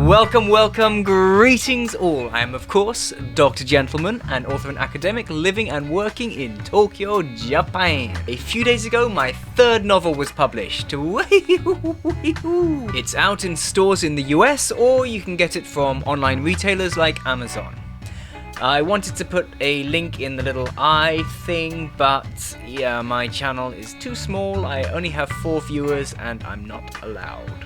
Welcome, greetings all. I am, of course, Dr. Gentleman, an author and academic living and working in Tokyo, Japan. A few days ago, my third novel was published. It's out in stores in the US, or you can get it from online retailers like Amazon. I wanted to put a link in the little I thing, but yeah, my channel is too small. I only have 4 viewers and I'm not allowed.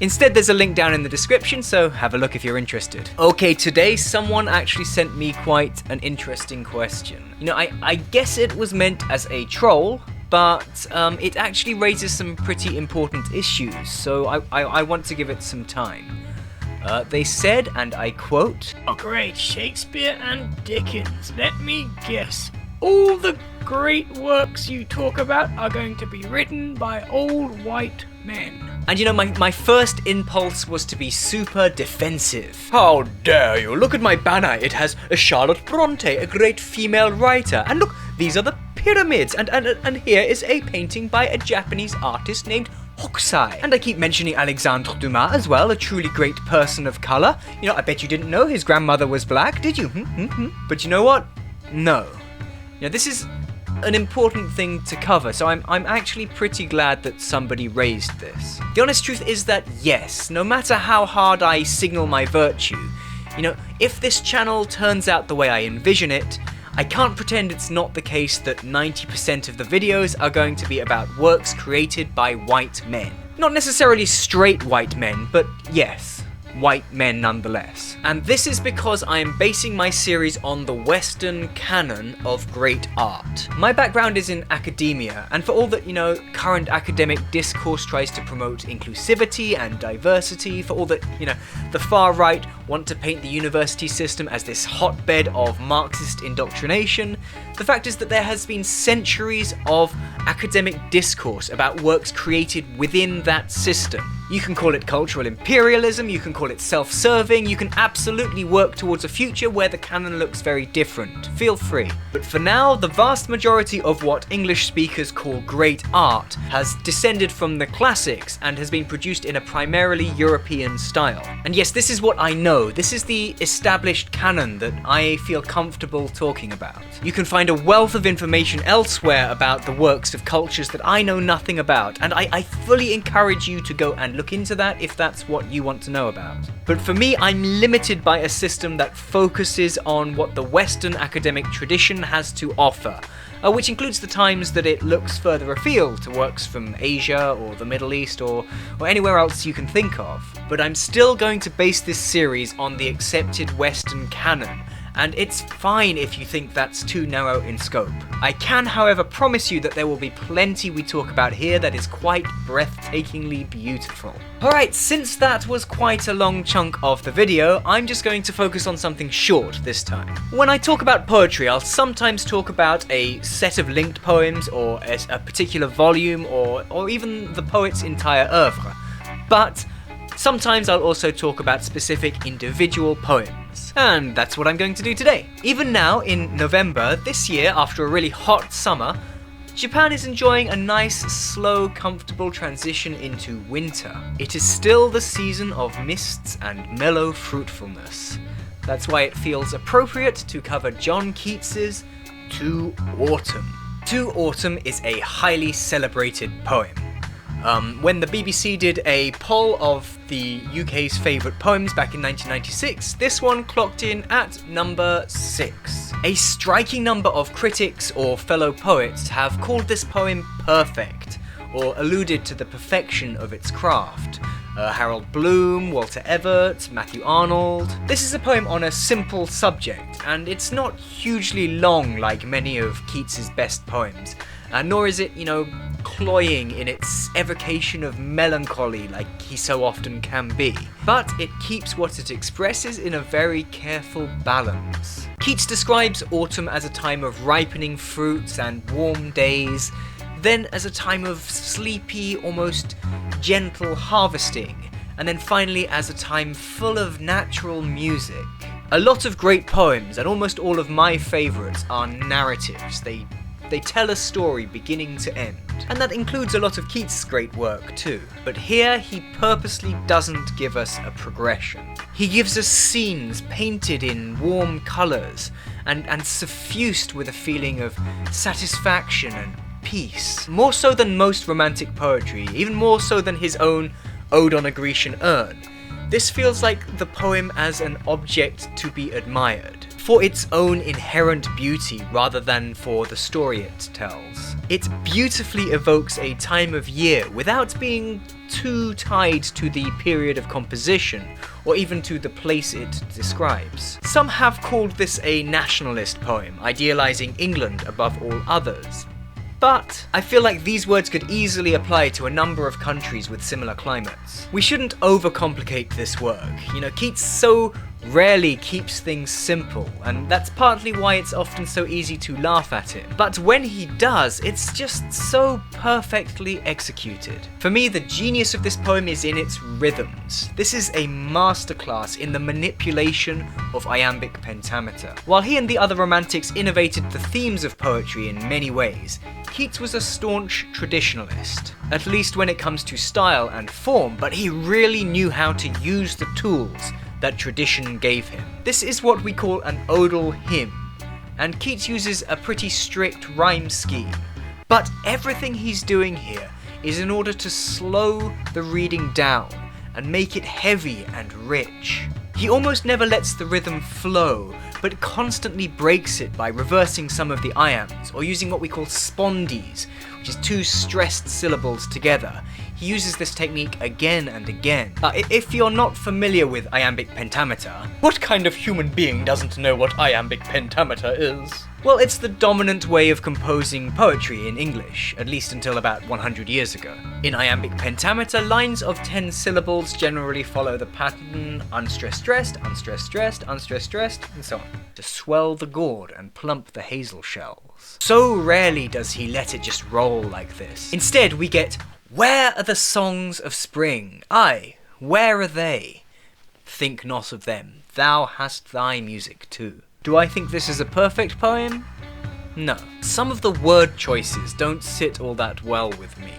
Instead, there's a link down in the description, so have a look if you're interested. Okay, today someone actually sent me quite an interesting question. You know, I guess it was meant as a troll, but it actually raises some pretty important issues, so I want to give it some time. They said, and I quote, "Oh great, Shakespeare and Dickens, let me guess. All the great works you talk about are going to be written by old white men." And you know, my first impulse was to be super defensive. How dare you! Look at my banner. It has a Charlotte Bronte, a great female writer. And look, these are the pyramids. And here is a painting by a Japanese artist named Hokusai. And I keep mentioning Alexandre Dumas as well, a truly great person of color. You know, I bet you didn't know his grandmother was black, did you? But you know what? No. You know, this is an important thing to cover, so I'm actually pretty glad that somebody raised this. The honest truth is that yes, no matter how hard I signal my virtue, you know, if this channel turns out the way I envision it, I can't pretend it's not the case that 90% of the videos are going to be about works created by white men. Not necessarily straight white men, but yes, white men nonetheless. And this is because I am basing my series on the Western canon of great art. My background is in academia, and for all that, you know, current academic discourse tries to promote inclusivity and diversity, for all that, you know, the far right want to paint the university system as this hotbed of Marxist indoctrination, the fact is that there has been centuries of academic discourse about works created within that system. You can call it cultural imperialism, you can call it self-serving, you can absolutely work towards a future where the canon looks very different. Feel free. But for now, the vast majority of what English speakers call great art has descended from the classics and has been produced in a primarily European style. And yes, this is what I know. This is the established canon that I feel comfortable talking about. You can find a wealth of information elsewhere about the works of cultures that I know nothing about, and I fully encourage you to go and look into that if that's what you want to know about. But for me, I'm limited by a system that focuses on what the Western academic tradition has to offer, which includes the times that it looks further afield to works from Asia or the Middle East or anywhere else you can think of. But I'm still going to base this series on the accepted Western canon, and it's fine if you think that's too narrow in scope. I can, however, promise you that there will be plenty we talk about here that is quite breathtakingly beautiful. Alright, since that was quite a long chunk of the video, I'm just going to focus on something short this time. When I talk about poetry, I'll sometimes talk about a set of linked poems, or a particular volume, or even the poet's entire oeuvre. But sometimes I'll also talk about specific individual poems, and that's what I'm going to do today. Even now, in November this year, after a really hot summer, Japan is enjoying a nice, slow, comfortable transition into winter. It is still the season of mists and mellow fruitfulness. That's why it feels appropriate to cover John Keats's To Autumn. To Autumn is a highly celebrated poem. When the BBC did a poll of the UK's favourite poems back in 1996, this one clocked in at number 6. A striking number of critics or fellow poets have called this poem perfect, or alluded to the perfection of its craft. Harold Bloom, Walter Everett, Matthew Arnold. This is a poem on a simple subject, and it's not hugely long like many of Keats's best poems, nor is it, you know, cloying in its evocation of melancholy like he so often can be. But it keeps what it expresses in a very careful balance. Keats describes autumn as a time of ripening fruits and warm days, then as a time of sleepy, almost gentle harvesting, and then finally as a time full of natural music. A lot of great poems, and almost all of my favourites, are narratives. They They tell a story beginning to end. And that includes a lot of Keats' great work too. But here he purposely doesn't give us a progression. He gives us scenes painted in warm colours and suffused with a feeling of satisfaction and peace. More so than most romantic poetry, even more so than his own Ode on a Grecian Urn. This feels like the poem as an object to be admired, for its own inherent beauty rather than for the story it tells. It beautifully evokes a time of year without being too tied to the period of composition or even to the place it describes. Some have called this a nationalist poem, idealizing England above all others. But I feel like these words could easily apply to a number of countries with similar climates. We shouldn't overcomplicate this work. Keats so rarely keeps things simple, and that's partly why it's often so easy to laugh at him. But when he does, it's just so perfectly executed. For me, the genius of this poem is in its rhythms. This is a masterclass in the manipulation of iambic pentameter. While he and the other romantics innovated the themes of poetry in many ways, Keats was a staunch traditionalist, at least when it comes to style and form, but he really knew how to use the tools that tradition gave him. This is what we call an odal hymn, and Keats uses a pretty strict rhyme scheme. But everything he's doing here is in order to slow the reading down and make it heavy and rich. He almost never lets the rhythm flow, but constantly breaks it by reversing some of the iambs, or using what we call spondies, which is two stressed syllables together. He uses this technique again and again. If you're not familiar with iambic pentameter, What kind of human being doesn't know what iambic pentameter is? well, it's the dominant way of composing poetry in English, at least until about 100 years ago. In iambic pentameter, lines of 10 syllables generally follow the pattern unstressed-stressed, unstressed-stressed, unstressed-stressed, and so on, to swell the gourd and plump the hazel shells. So rarely does he let it just roll like this. Instead, we get, "Where are the songs of spring? Aye, where are they? Think not of them, thou hast thy music too." Do I think this is a perfect poem? No. Some of the word choices don't sit all that well with me.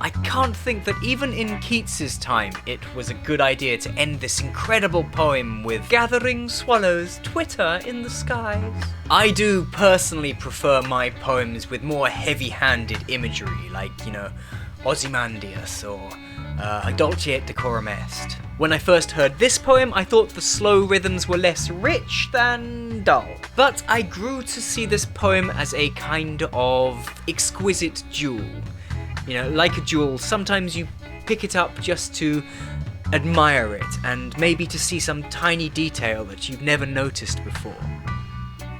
I can't think that even in Keats's time it was a good idea to end this incredible poem with "gathering swallows twitter in the skies." I do personally prefer my poems with more heavy-handed imagery, like, Ozymandias or Dulce et Decorum Est. When I first heard this poem, I thought the slow rhythms were less rich than dull. But I grew to see this poem as a kind of exquisite jewel. Like a jewel, sometimes you pick it up just to admire it, and maybe to see some tiny detail that you've never noticed before.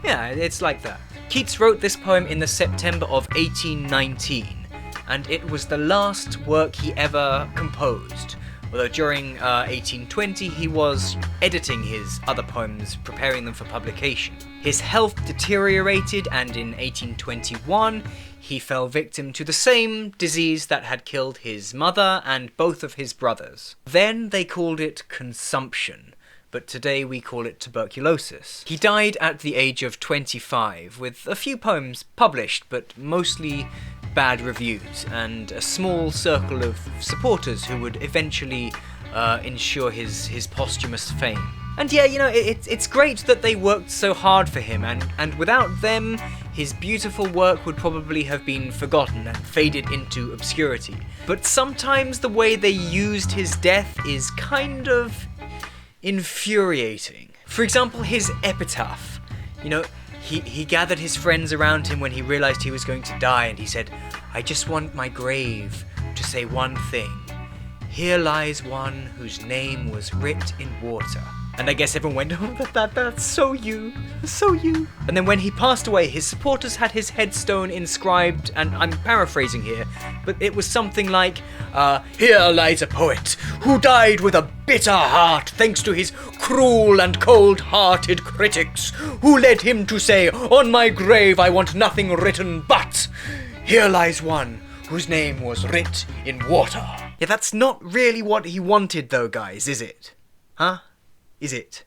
Yeah, it's like that. Keats wrote this poem in the September of 1819, and it was the last work he ever composed. Although during 1820 he was editing his other poems, preparing them for publication. His health deteriorated, and in 1821 he fell victim to the same disease that had killed his mother and both of his brothers. Then they called it consumption, but today we call it tuberculosis. He died at the age of 25, with a few poems published, but mostly bad reviews, and a small circle of supporters who would eventually ensure his posthumous fame. And yeah, it's great that they worked so hard for him, and without them, his beautiful work would probably have been forgotten and faded into obscurity. But sometimes the way they used his death is kind of infuriating. For example, his epitaph. He gathered his friends around him when he realized he was going to die, and he said, "I just want my grave to say one thing. Here lies one whose name was writ in water." And I guess everyone went, "Oh, that's so you, so you." And then when he passed away, his supporters had his headstone inscribed, and I'm paraphrasing here, but it was something like, "Here lies a poet who died with a bitter heart thanks to his cruel and cold-hearted critics, who led him to say, 'On my grave I want nothing written but, here lies one whose name was writ in water.'" Yeah, that's not really what he wanted though, guys, is it? Huh? Is it?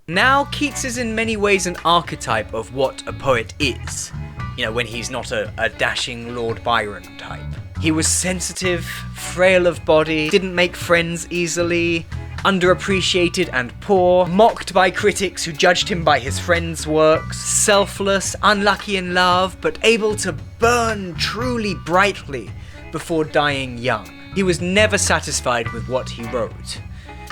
Now, Keats is in many ways an archetype of what a poet is. You know, when he's not a dashing Lord Byron type. He was sensitive, frail of body, didn't make friends easily, underappreciated and poor, mocked by critics who judged him by his friends' works, selfless, unlucky in love, but able to burn truly brightly before dying young. He was never satisfied with what he wrote.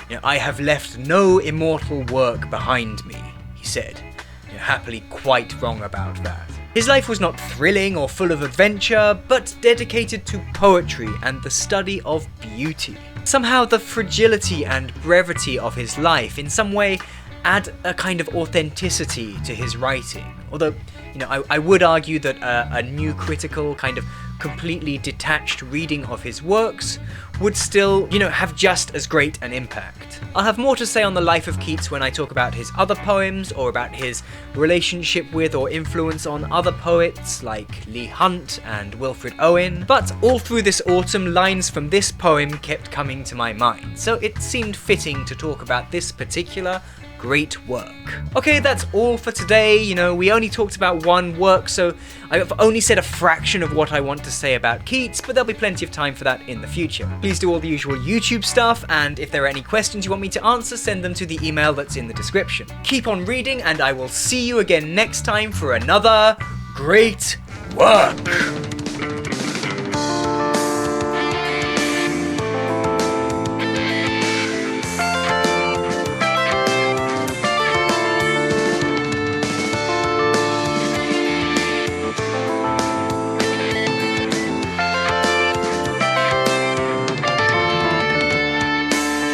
You know, I have left no immortal work behind me, he said. You know, happily quite wrong about that. His life was not thrilling or full of adventure, but dedicated to poetry and the study of beauty. Somehow the fragility and brevity of his life in some way add a kind of authenticity to his writing. Although, you know, I would argue that a new critical, kind of completely detached reading of his works would still, you know, have just as great an impact. I'll have more to say on the life of Keats when I talk about his other poems, or about his relationship with or influence on other poets like Leigh Hunt and Wilfred Owen, but all through this autumn, lines from this poem kept coming to my mind, so it seemed fitting to talk about this particular great work. Okay, that's all for today. You know, we only talked about one work, so I've only said a fraction of what I want to say about Keats, but there'll be plenty of time for that in the future. Please do all the usual YouTube stuff, and if there are any questions you want me to answer, send them to the email that's in the description. Keep on reading, and I will see you again next time for another great work.